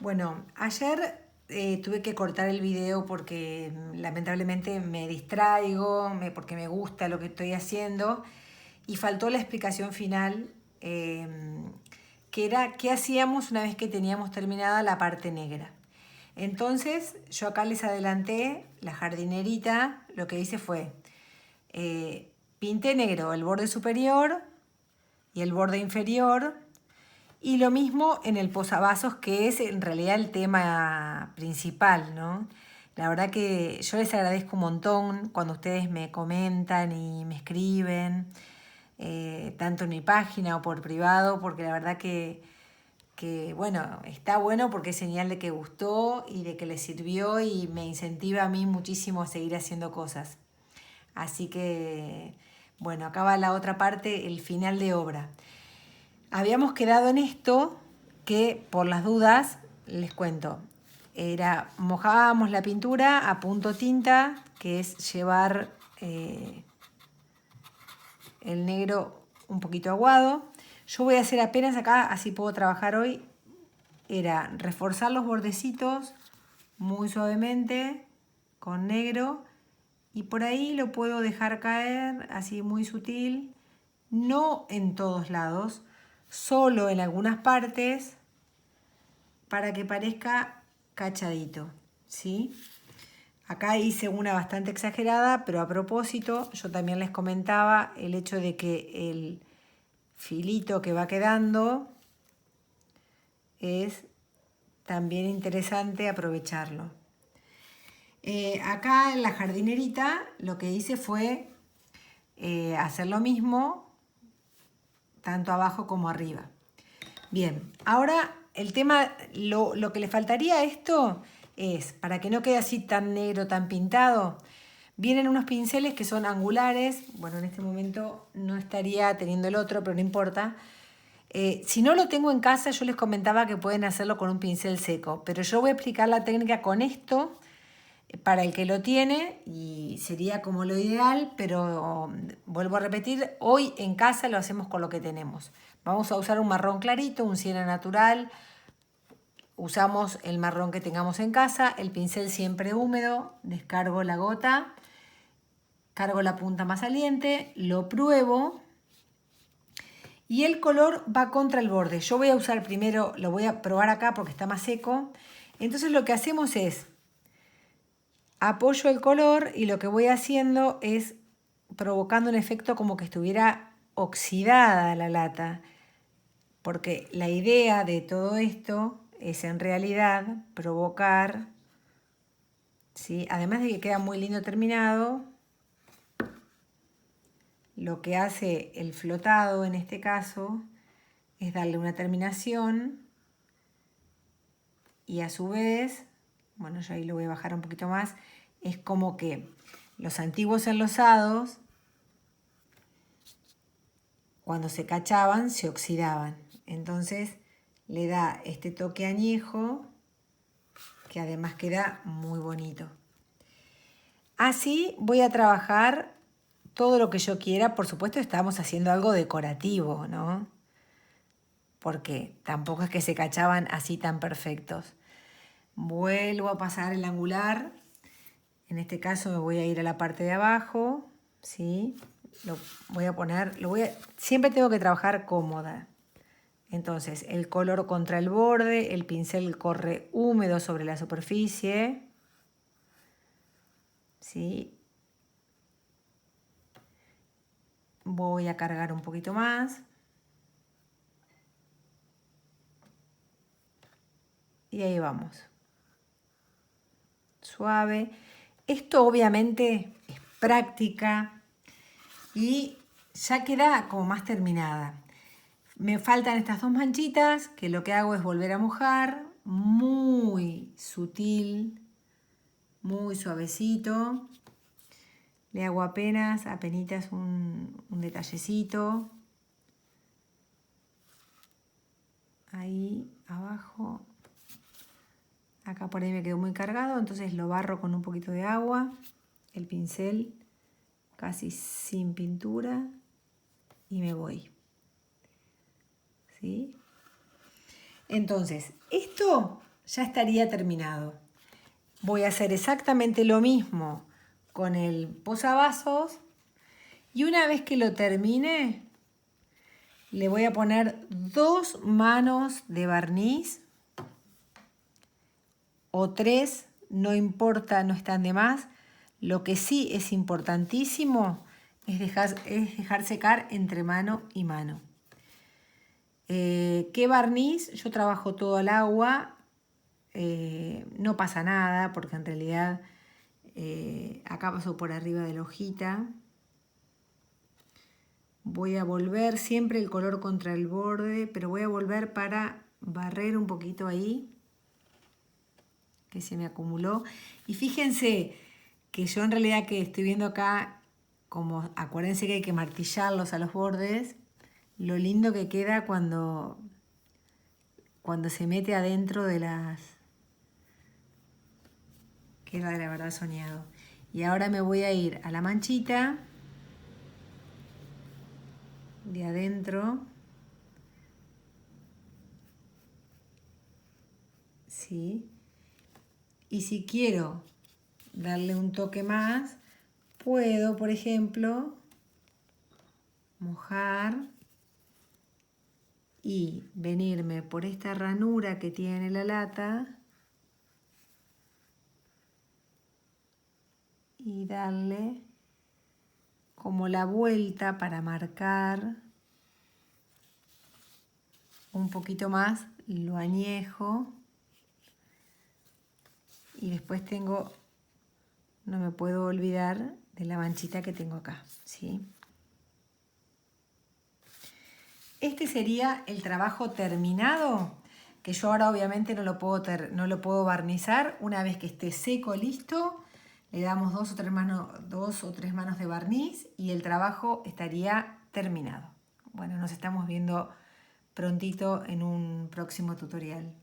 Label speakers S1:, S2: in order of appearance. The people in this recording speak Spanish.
S1: Bueno, ayer tuve que cortar el video porque lamentablemente me distraigo, porque me gusta lo que estoy haciendo y faltó la explicación final, eh, que era qué hacíamos una vez que teníamos terminada la parte negra. Entonces yo acá les adelanté la jardinerita, lo que hice fue pinté negro el borde superior y el borde inferior. Y lo mismo en el posavasos, que es en realidad el tema principal, ¿no? La verdad que yo les agradezco un montón cuando ustedes me comentan y me escriben, tanto en mi página o por privado, porque la verdad bueno, está bueno porque es señal de que gustó y de que les sirvió y me incentiva a mí muchísimo a seguir haciendo cosas. Así que, bueno, acá va la otra parte, el final de obra. Habíamos quedado en esto que, por las dudas, les cuento. Mojábamos la pintura a punto tinta, que es llevar el negro un poquito aguado. Yo voy a hacer apenas acá, así puedo trabajar hoy, era reforzar los bordecitos muy suavemente con negro y por ahí lo puedo dejar caer así muy sutil, no en todos lados, solo en algunas partes para que parezca cachadito, ¿sí? Acá hice una bastante exagerada, pero a propósito, yo también les comentaba el hecho de que el filito que va quedando es también interesante aprovecharlo. Acá en la jardinerita lo que hice fue hacer lo mismo, tanto abajo como arriba. Bien, ahora el tema, lo que le faltaría a esto es, para que no quede así tan negro, tan pintado, vienen unos pinceles que son angulares. Bueno, en este momento no estaría teniendo el otro, pero no importa. Si no lo tengo en casa, yo les comentaba que pueden hacerlo con un pincel seco, pero yo voy a explicar la técnica con esto para el que lo tiene y sería como lo ideal, pero vuelvo a repetir, hoy en casa lo hacemos con lo que tenemos. Vamos a usar un marrón clarito, un siena natural, usamos el marrón que tengamos en casa, el pincel siempre húmedo, descargo la gota, cargo la punta más saliente, lo pruebo y el color va contra el borde. Yo voy a usar primero, lo voy a probar acá porque está más seco. Entonces lo que hacemos es apoyo el color y lo que voy haciendo es provocando un efecto como que estuviera oxidada la lata, porque la idea de todo esto es en realidad provocar, ¿sí? Además de que queda muy lindo terminado, lo que hace el flotado en este caso es darle una terminación y a su vez, bueno, yo ahí lo voy a bajar un poquito más, es como que los antiguos enlosados, cuando se cachaban, se oxidaban. Entonces le da este toque añejo que además queda muy bonito. Así voy a trabajar todo lo que yo quiera. Por supuesto estamos haciendo algo decorativo, ¿no? Porque tampoco es que se cachaban así tan perfectos. Vuelvo a pasar el angular. En este caso me voy a ir a la parte de abajo, ¿sí? Lo voy a poner, siempre tengo que trabajar cómoda. Entonces, el color contra el borde, el pincel corre húmedo sobre la superficie, ¿sí? Voy a cargar un poquito más. Y ahí vamos. Suave. Esto obviamente es práctica y ya queda como más terminada. Me faltan estas dos manchitas que lo que hago es volver a mojar muy sutil, muy suavecito. Le hago apenitas un detallecito. Ahí abajo. Acá por ahí me quedó muy cargado, entonces lo barro con un poquito de agua. El pincel casi sin pintura y me voy. ¿Sí? Entonces, esto ya estaría terminado. Voy a hacer exactamente lo mismo con el posavasos y una vez que lo termine, le voy a poner 2 manos de barniz o 3, no importa, no están de más. Lo que sí es importantísimo es dejar secar entre mano y mano. ¿Qué barniz? Yo trabajo todo al agua, no pasa nada porque en realidad acá paso por arriba de la hojita. Voy a volver siempre el color contra el borde, pero voy a volver para barrer un poquito ahí, que se me acumuló. Y fíjense que yo en realidad que estoy viendo acá, como acuérdense que hay que martillarlos a los bordes, lo lindo que queda cuando se mete adentro de las... Queda de la verdad soñado. Y ahora me voy a ir a la manchita de adentro, ¿sí? Y si quiero darle un toque más, puedo, por ejemplo, mojar y venirme por esta ranura que tiene la lata y darle como la vuelta para marcar un poquito más, lo añejo y después tengo, no me puedo olvidar de la manchita que tengo acá, ¿sí? Este sería el trabajo terminado, que yo ahora obviamente no lo puedo barnizar. Una vez que esté seco, listo, le damos 2 o 3 manos de barniz y el trabajo estaría terminado. Bueno, nos estamos viendo prontito en un próximo tutorial.